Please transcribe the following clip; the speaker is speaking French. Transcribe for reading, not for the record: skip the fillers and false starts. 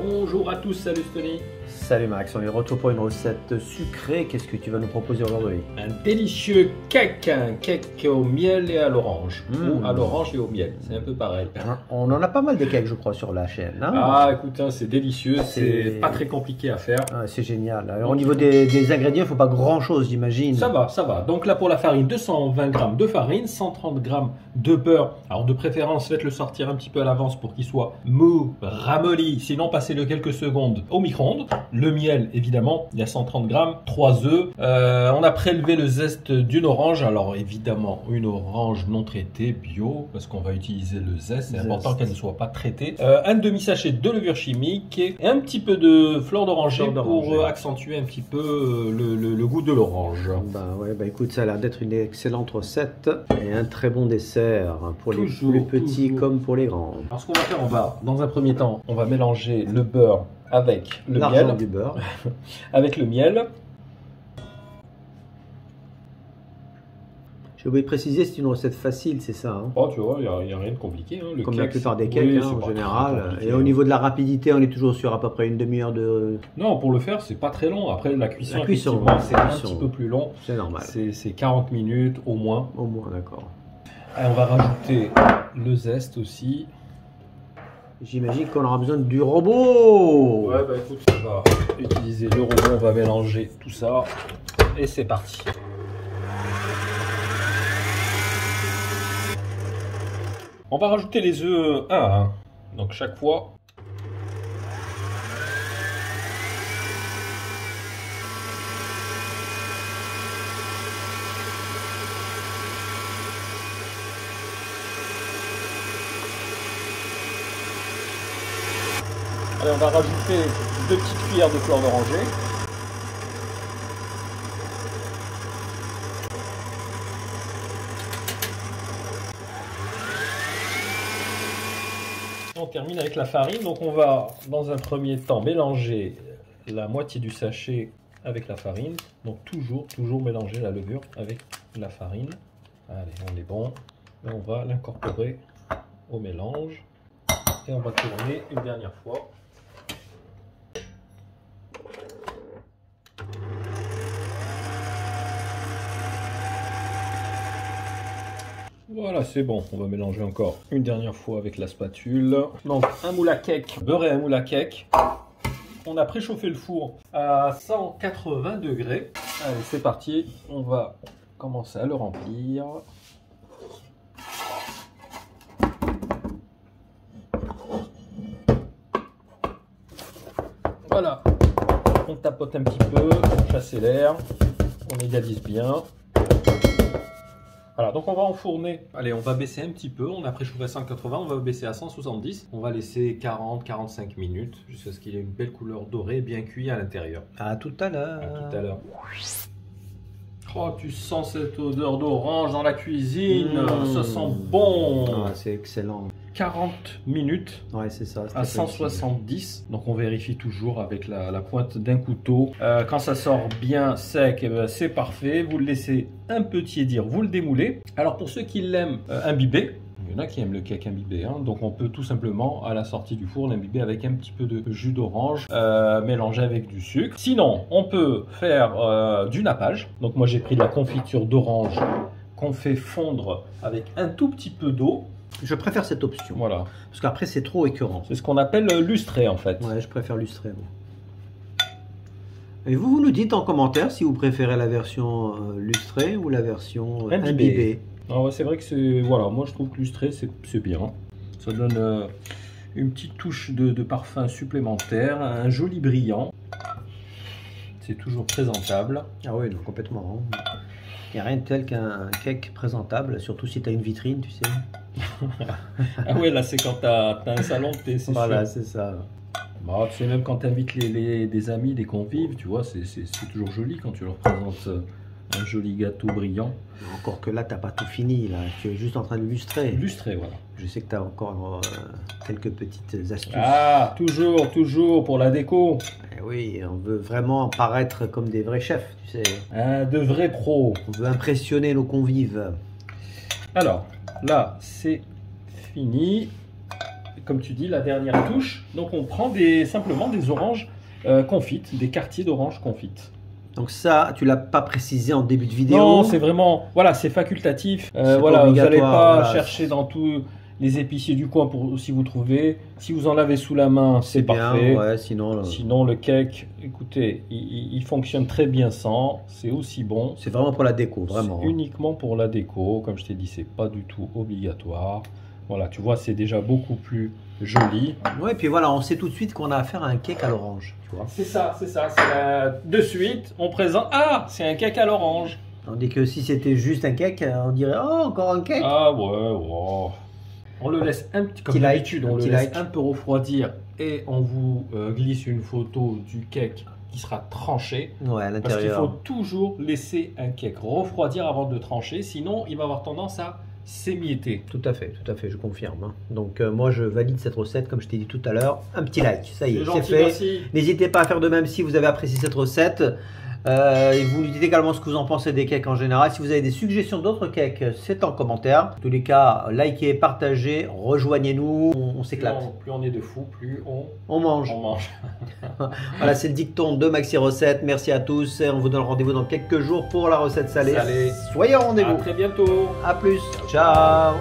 Bonjour à tous, salut Tony. Salut Max, on est de retour pour une recette sucrée. Qu'est-ce que tu vas nous proposer aujourd'hui? Un délicieux cake, un cake au miel et à l'orange. Ou à l'orange et au miel, c'est un peu pareil. On en a pas mal de cakes je crois sur la chaîne. Hein, ah écoute, hein, c'est délicieux, c'est pas très compliqué à faire. Ah, c'est génial. Alors, au niveau des ingrédients, il ne faut pas grand chose j'imagine. Ça va, ça va. Donc là pour la farine, 220 g de farine, 130 g de beurre. Alors de préférence, faites-le sortir un petit peu à l'avance pour qu'il soit mou, ramolli. Sinon, passez-le quelques secondes au micro-ondes. Le miel, évidemment, il y a 130 g, 3 œufs. On a prélevé le zeste d'une orange. Alors évidemment, une orange non traitée, bio, parce qu'on va utiliser le zeste. C'est important qu'elle ne soit pas traitée. Un demi-sachet de levure chimique et un petit peu de fleur d'oranger pour accentuer un petit peu le goût de l'orange. Bah écoute, ça a l'air d'être une excellente recette et un très bon dessert pour les plus petits comme pour les grands. Alors ce qu'on va faire, dans un premier temps, on va mélanger le beurre avec le miel. Du beurre. Avec le miel. J'ai oublié de préciser, c'est une recette facile, c'est ça hein? Oh, tu vois, il n'y a rien de compliqué. Hein. Comme la plupart des cakes en général. Et au niveau de la rapidité, on est toujours sur à peu près une demi-heure de... Non, pour le faire, c'est pas très long. Après, la cuisson c'est un petit peu plus long. C'est normal. C'est 40 minutes au moins. Au moins, d'accord. On va rajouter le zeste aussi. J'imagine qu'on aura besoin du robot. Ouais, bah écoute, on va utiliser le robot, on va mélanger tout ça. Et c'est parti. On va rajouter les œufs un à un. Donc chaque fois. Allez, on va rajouter 2 petites cuillères de fleur d'oranger. On termine avec la farine. Donc on va dans un premier temps mélanger la moitié du sachet avec la farine. Donc toujours mélanger la levure avec la farine. Allez, on est bon. Et on va l'incorporer au mélange. Et on va tourner une dernière fois. Voilà, c'est bon. On va mélanger encore une dernière fois avec la spatule. Donc, un moule à cake, beurre et un moule à cake. On a préchauffé le four à 180 degrés. Allez, c'est parti. On va commencer à le remplir. Voilà. On tapote un petit peu, on chasse l'air, on égalise bien. Voilà, donc on va enfourner. Allez, on va baisser un petit peu. On a préchauffé à 180, on va baisser à 170. On va laisser 40-45 minutes jusqu'à ce qu'il ait une belle couleur dorée, bien cuit à l'intérieur. À tout à l'heure. À tout à l'heure. Oh, tu sens cette odeur d'orange dans la cuisine. Ça sent bon. Ah, c'est excellent. 40 minutes c'est ça, à 170. Donc on vérifie toujours avec la pointe d'un couteau. Quand ça sort bien sec, c'est parfait. Vous le laissez un peu tiédir, vous le démoulez. Alors pour ceux qui l'aiment imbibé, il y en a qui aiment le cake imbibé, hein. Donc on peut tout simplement à la sortie du four l'imbiber avec un petit peu de jus d'orange mélangé avec du sucre. Sinon on peut faire du nappage. Donc moi j'ai pris de la confiture d'orange qu'on fait fondre avec un tout petit peu d'eau. Je préfère cette option. Voilà. Parce qu'après, c'est trop écœurant. C'est ce qu'on appelle lustré, en fait. Ouais, je préfère lustré. Et vous nous dites en commentaire si vous préférez la version lustrée ou la version imbibée. Ah ouais, c'est vrai que c'est... Voilà, moi, je trouve que lustré, c'est bien. Ça donne une petite touche de parfum supplémentaire, un joli brillant. C'est toujours présentable. Ah oui, non, complètement. Il n'y a rien de tel qu'un cake présentable, surtout si tu as une vitrine, tu sais. Ah ouais, là c'est quand tu as un salon de thé, c'est voilà, c'est ça. Bah, tu sais, même quand tu invites des amis, des convives, tu vois, c'est toujours joli quand tu leur présentes un joli gâteau brillant. Encore que là, tu n'as pas tout fini, là. Tu es juste en train de lustrer. Lustrer, voilà. Je sais que tu as encore quelques petites astuces. Ah, toujours pour la déco. Et oui, on veut vraiment paraître comme des vrais chefs, tu sais. De vrais pros. On veut impressionner nos convives. Alors, là, c'est fini. comme tu dis, la dernière touche. Donc on prend simplement des oranges confites, des quartiers d'oranges confites. Donc ça, tu l'as pas précisé en début de vidéo. Non, c'est vraiment, voilà, c'est facultatif. Voilà, vous n'allez pas chercher dans tous les épiciers du coin pour si vous trouvez. Si vous en avez sous la main, c'est parfait. Ouais, sinon le cake, écoutez, il fonctionne très bien sans. C'est aussi bon. C'est vraiment pour la déco, vraiment. Uniquement pour la déco. Comme je t'ai dit, c'est pas du tout obligatoire. Voilà, tu vois, c'est déjà beaucoup plus joli. Ouais, et puis voilà, on sait tout de suite qu'on a affaire à un cake à l'orange. C'est ça. De suite, on présente. Ah, c'est un cake à l'orange. Tandis que si c'était juste un cake, on dirait oh, encore un cake. Ah ouais. On le laisse un petit, comme d'habitude, on le laisse un peu refroidir et on vous glisse une photo du cake qui sera tranché. Ouais, à l'intérieur. Parce qu'il faut toujours laisser un cake refroidir avant de trancher, sinon il va avoir tendance à s'émietter. Tout à fait, je confirme. Donc moi je valide cette recette, comme je t'ai dit tout à l'heure. Un petit like, ça y est, c'est fait. N'hésitez pas à faire de même si vous avez apprécié cette recette. Et vous nous dites également ce que vous en pensez des cakes en général. Si vous avez des suggestions d'autres cakes, c'est en commentaire. En tous les cas, likez, partagez, rejoignez-nous, on s'éclate. Plus on est de fous, plus on mange. Voilà, c'est le dicton de Maxi Recette. Merci à tous et on vous donne rendez-vous dans quelques jours pour la recette salée. Salée. Soyez au rendez-vous. À très bientôt. À plus. Ciao.